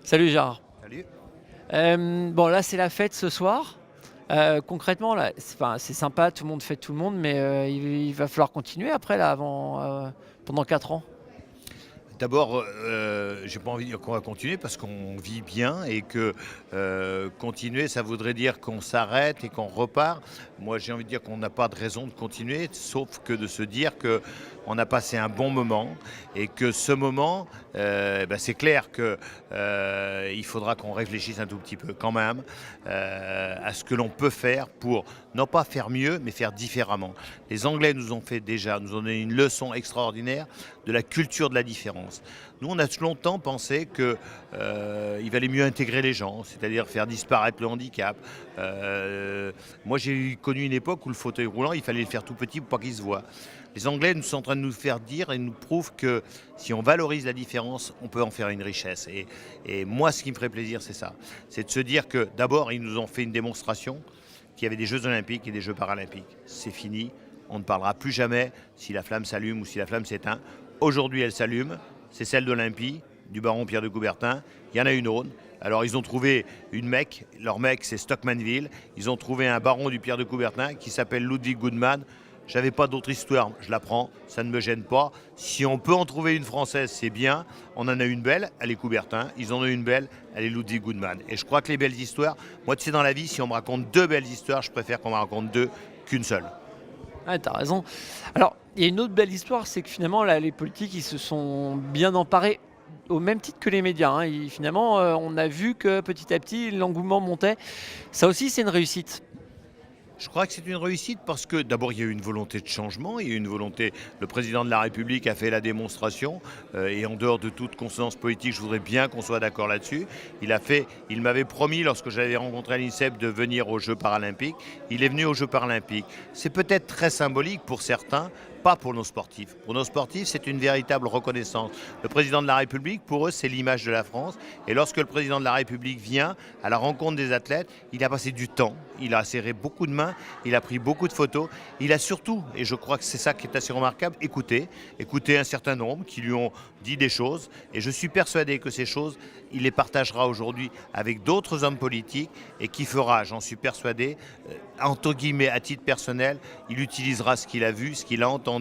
Salut Gérard. Salut. Bon là c'est la fête ce soir. Concrètement là, c'est sympa, tout le monde fête tout le monde, mais il va falloir continuer après là avant, pendant 4 ans. D'abord, j'ai pas envie de dire qu'on va continuer parce qu'on vit bien et que continuer, ça voudrait dire qu'on s'arrête et qu'on repart. Moi, j'ai envie de dire qu'on n'a pas de raison de continuer, sauf que de se dire que on a passé un bon moment et que ce moment, c'est clair que il faudra qu'on réfléchisse un tout petit peu quand même à ce que l'on peut faire pour non pas faire mieux, mais faire différemment. Les Anglais nous ont donné une leçon extraordinaire de la culture de la différence. Nous, on a longtemps pensé qu'il valait mieux intégrer les gens, c'est-à-dire faire disparaître le handicap. Moi, j'ai connu une époque où le fauteuil roulant, il fallait le faire tout petit pour pas qu'il se voit. Les Anglais nous sont en train de nous faire dire et nous prouvent que si on valorise la différence, on peut en faire une richesse. Et moi, ce qui me ferait plaisir, c'est ça. C'est de se dire que d'abord, ils nous ont fait une démonstration qu'il y avait des Jeux Olympiques et des Jeux Paralympiques. C'est fini. On ne parlera plus jamais si la flamme s'allume ou si la flamme s'éteint. Aujourd'hui, elle s'allume. C'est celle d'Olympie, du baron Pierre de Coubertin. Il y en a une autre. Alors, ils ont trouvé une mecque. Leur mecque, c'est Stockmanville. Ils ont trouvé un baron du Pierre de Coubertin qui s'appelle Ludwig Goodman. J'avais pas d'autre histoire, je la prends, ça ne me gêne pas. Si on peut en trouver une française, c'est bien. On en a une belle, elle est Coubertin. Ils en ont une belle, elle est Ludwig Goodman. Et je crois que les belles histoires, moi, tu sais, dans la vie, si on me raconte deux belles histoires, je préfère qu'on me raconte deux qu'une seule. Ouais, t'as raison. Alors, il y a une autre belle histoire, c'est que finalement là, les politiques ils se sont bien emparés au même titre que les médias, hein. Finalement, on a vu que petit à petit l'engouement montait. Ça aussi, c'est une réussite. Je crois que c'est une réussite parce que d'abord il y a eu une volonté de changement, il y a eu une volonté, le président de la République a fait la démonstration et en dehors de toute consonance politique, je voudrais bien qu'on soit d'accord là-dessus. Il m'avait promis lorsque j'avais rencontré à l'INSEP de venir aux Jeux Paralympiques, il est venu aux Jeux Paralympiques. C'est peut-être très symbolique pour certains, pas pour nos sportifs. Pour nos sportifs, c'est une véritable reconnaissance. Le président de la République, pour eux, c'est l'image de la France. Et lorsque le président de la République vient à la rencontre des athlètes, il a passé du temps, il a serré beaucoup de mains, il a pris beaucoup de photos. Il a surtout, et je crois que c'est ça qui est assez remarquable, écouté un certain nombre qui lui ont dit des choses. Et je suis persuadé que ces choses, il les partagera aujourd'hui avec d'autres hommes politiques et qui fera, j'en suis persuadé, entre guillemets, à titre personnel, il utilisera ce qu'il a vu, ce qu'il a entendu.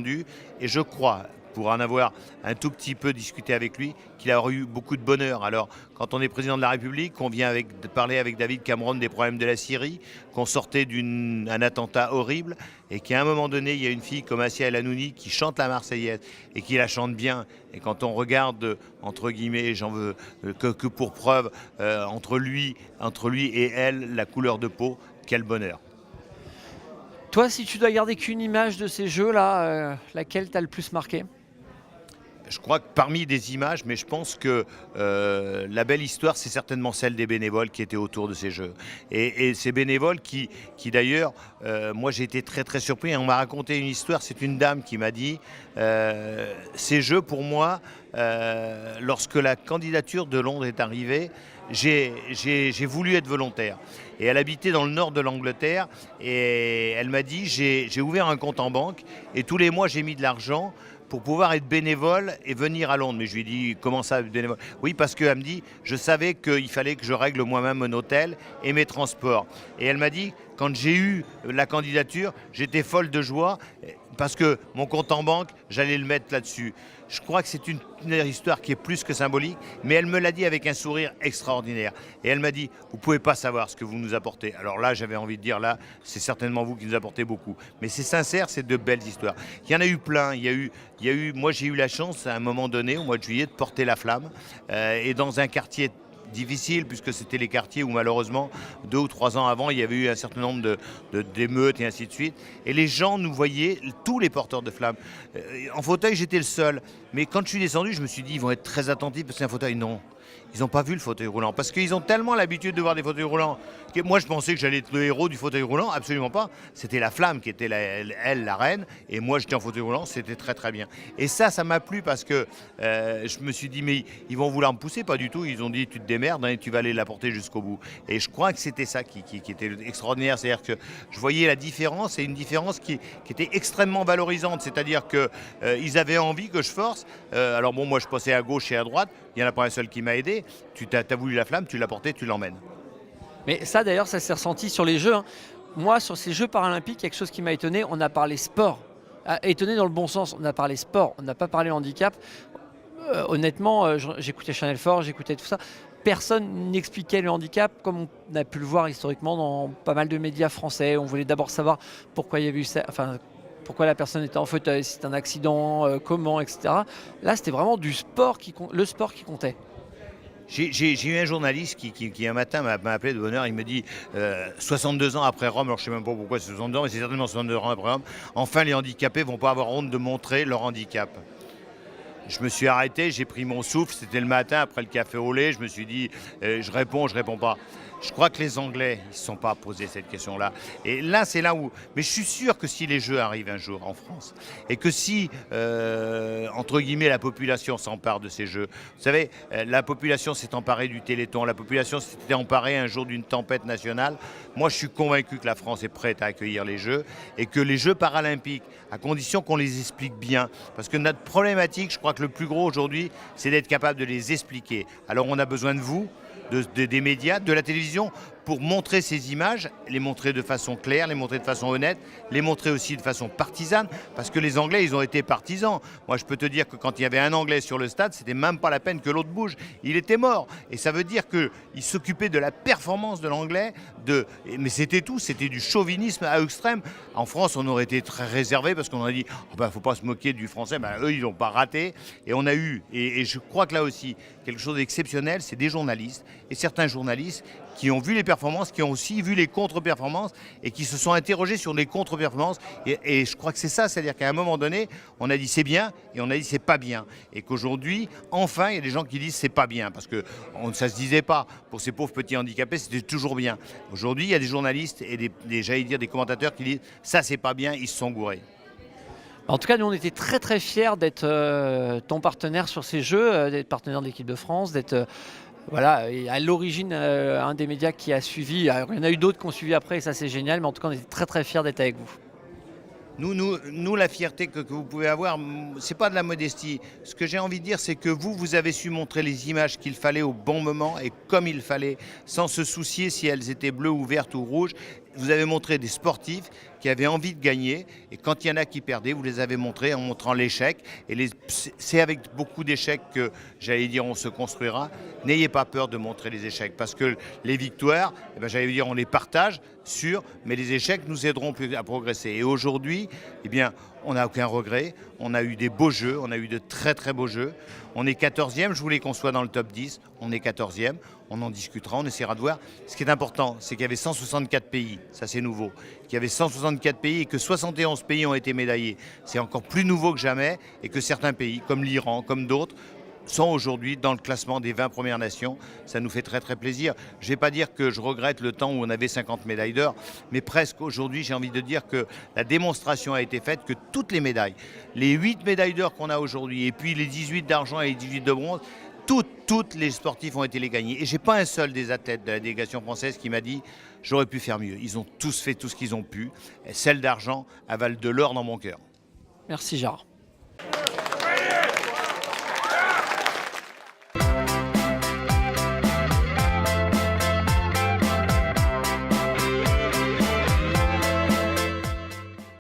Et je crois, pour en avoir un tout petit peu discuté avec lui, qu'il a eu beaucoup de bonheur. Alors, quand on est président de la République, qu'on vient parler avec David Cameron des problèmes de la Syrie, qu'on sortait d'un attentat horrible, et qu'à un moment donné, il y a une fille comme Assia El Hanouni qui chante la Marseillaise et qui la chante bien. Et quand on regarde, entre guillemets, j'en veux que pour preuve, entre lui et elle, la couleur de peau, quel bonheur. Toi, si tu dois garder qu'une image de ces jeux-là, laquelle t'a le plus marqué? Je crois que parmi des images, mais je pense que la belle histoire, c'est certainement celle des bénévoles qui étaient autour de ces jeux. Et ces bénévoles qui d'ailleurs, moi j'ai été très très surpris. On m'a raconté une histoire, c'est une dame qui m'a dit, ces jeux pour moi, lorsque la candidature de Londres est arrivée, j'ai voulu être volontaire. Et elle habitait dans le nord de l'Angleterre et elle m'a dit, j'ai ouvert un compte en banque et tous les mois j'ai mis de l'argent pour pouvoir être bénévole et venir à Londres. Mais je lui ai dit, comment ça, bénévole? Oui, parce qu'elle me dit, je savais qu'il fallait que je règle moi-même mon hôtel et mes transports. Et elle m'a dit, quand j'ai eu la candidature, j'étais folle de joie parce que mon compte en banque, j'allais le mettre là-dessus. Je crois que c'est une histoire qui est plus que symbolique, mais elle me l'a dit avec un sourire extraordinaire. Et elle m'a dit, vous ne pouvez pas savoir ce que vous nous apportez. Alors là, j'avais envie de dire, là, c'est certainement vous qui nous apportez beaucoup. Mais c'est sincère, c'est de belles histoires. Il y en a eu plein. Moi, j'ai eu la chance, à un moment donné, au mois de juillet, de porter la flamme. Et dans un quartier difficile puisque c'était les quartiers où malheureusement 2 ou 3 ans avant il y avait eu un certain nombre d'émeutes et ainsi de suite et les gens nous voyaient, tous les porteurs de flammes. En fauteuil j'étais le seul, mais quand je suis descendu je me suis dit ils vont être très attentifs parce que c'est un fauteuil. Non, ils n'ont pas vu le fauteuil roulant parce qu'ils ont tellement l'habitude de voir des fauteuils roulants que moi je pensais que j'allais être le héros du fauteuil roulant. Absolument pas, c'était la flamme qui était elle la reine et moi j'étais en fauteuil roulant, c'était très très bien. Et ça m'a plu parce que je me suis dit mais ils vont vouloir me pousser, pas du tout. Ils ont dit tu te démerdes et tu vas aller la porter jusqu'au bout. Et je crois que c'était ça qui était extraordinaire, c'est-à-dire que je voyais la différence et une différence qui était extrêmement valorisante, c'est-à-dire que ils avaient envie que je force. Alors bon, moi je passais à gauche et à droite, il n'y en a pas un seul qui m'a t'a aidé, tu as voulu la flamme, tu l'as portée, tu l'emmènes. Mais ça d'ailleurs, ça s'est ressenti sur les Jeux, hein. Moi, sur ces Jeux paralympiques, quelque chose qui m'a étonné, on a parlé sport. Ah, étonné dans le bon sens, on a parlé sport, on n'a pas parlé handicap. Honnêtement, j'écoutais Chanel Fort, j'écoutais tout ça. Personne n'expliquait le handicap comme on a pu le voir historiquement dans pas mal de médias français. On voulait d'abord savoir pourquoi il y avait eu ça, enfin, pourquoi la personne était en fauteuil, si c'était un accident, comment, etc. Là, c'était vraiment du sport le sport qui comptait. J'ai eu un journaliste qui un matin m'a appelé de bonne heure, il me dit 62 ans après Rome, alors je ne sais même pas pourquoi c'est 62 ans, mais c'est certainement 62 ans après Rome, enfin les handicapés ne vont pas avoir honte de montrer leur handicap. Je me suis arrêté, j'ai pris mon souffle, c'était le matin après le café au lait, je me suis dit je réponds pas. Je crois que les Anglais ne se sont pas posé cette question-là. Et là, c'est là où... Mais je suis sûr que si les Jeux arrivent un jour en France, et que si, entre guillemets, la population s'empare de ces Jeux, vous savez, la population s'est emparée du Téléthon, la population s'était emparée un jour d'une tempête nationale. Moi, je suis convaincu que la France est prête à accueillir les Jeux, et que les Jeux paralympiques, à condition qu'on les explique bien, parce que notre problématique, je crois que le plus gros aujourd'hui, c'est d'être capable de les expliquer. Alors, on a besoin de vous, des médias, de la télévision, pour montrer ces images, les montrer de façon claire, les montrer de façon honnête, les montrer aussi de façon partisane, parce que les Anglais, ils ont été partisans. Moi, je peux te dire que quand il y avait un Anglais sur le stade, c'était même pas la peine que l'autre bouge. Il était mort. Et ça veut dire qu'il s'occupait de la performance de l'Anglais, mais c'était tout, c'était du chauvinisme à extrême. En France, on aurait été très réservé, parce qu'on aurait dit, oh ben, faut pas se moquer du français, ben, eux, ils n'ont pas raté. Et on a eu, et je crois que là aussi, quelque chose d'exceptionnel, c'est des journalistes, et certains journalistes qui ont vu les performances, qui ont aussi vu les contre-performances et qui se sont interrogés sur les contre-performances. Et je crois que c'est ça, c'est-à-dire qu'à un moment donné, on a dit c'est bien et on a dit c'est pas bien. Et qu'aujourd'hui, enfin, il y a des gens qui disent c'est pas bien parce que ça se disait pas. Pour ces pauvres petits handicapés, c'était toujours bien. Aujourd'hui, il y a des journalistes et j'allais dire des commentateurs qui disent ça c'est pas bien, ils se sont gourés. En tout cas, nous, on était très très fiers d'être ton partenaire sur ces Jeux, d'être partenaire de l'équipe de France, d'être voilà, et à l'origine, un des médias qui a suivi. Alors, il y en a eu d'autres qui ont suivi après, et ça c'est génial, mais en tout cas, on était très très fiers d'être avec vous. Nous, la fierté que vous pouvez avoir, c'est pas de la modestie. Ce que j'ai envie de dire, c'est que vous avez su montrer les images qu'il fallait au bon moment et comme il fallait, sans se soucier si elles étaient bleues ou vertes ou rouges. Vous avez montré des sportifs qui avaient envie de gagner et quand il y en a qui perdaient, vous les avez montrés en montrant l'échec. Et c'est avec beaucoup d'échecs que, j'allais dire, on se construira. N'ayez pas peur de montrer les échecs parce que les victoires, eh ben, j'allais dire, on les partage, sûr, mais les échecs nous aideront à progresser. Et aujourd'hui, eh bien, on n'a aucun regret. On a eu des beaux jeux, on a eu de très très beaux jeux. On est 14e, je voulais qu'on soit dans le top 10. On est 14e, on en discutera, on essaiera de voir. Ce qui est important, c'est qu'il y avait 164 pays, ça c'est nouveau. Qu'il y avait 164 pays et que 71 pays ont été médaillés. C'est encore plus nouveau que jamais et que certains pays, comme l'Iran, comme d'autres, sont aujourd'hui dans le classement des 20 Premières Nations. Ça nous fait très très plaisir. Je ne vais pas dire que je regrette le temps où on avait 50 médailles d'or, mais presque aujourd'hui, j'ai envie de dire que la démonstration a été faite que toutes les médailles, les 8 médailles d'or qu'on a aujourd'hui, et puis les 18 d'argent et les 18 de bronze, toutes les sportifs ont été les gagnés. Et je n'ai pas un seul des athlètes de la délégation française qui m'a dit « j'aurais pu faire mieux ». Ils ont tous fait tout ce qu'ils ont pu. Et celle d'argent avale de l'or dans mon cœur. Merci Gérard.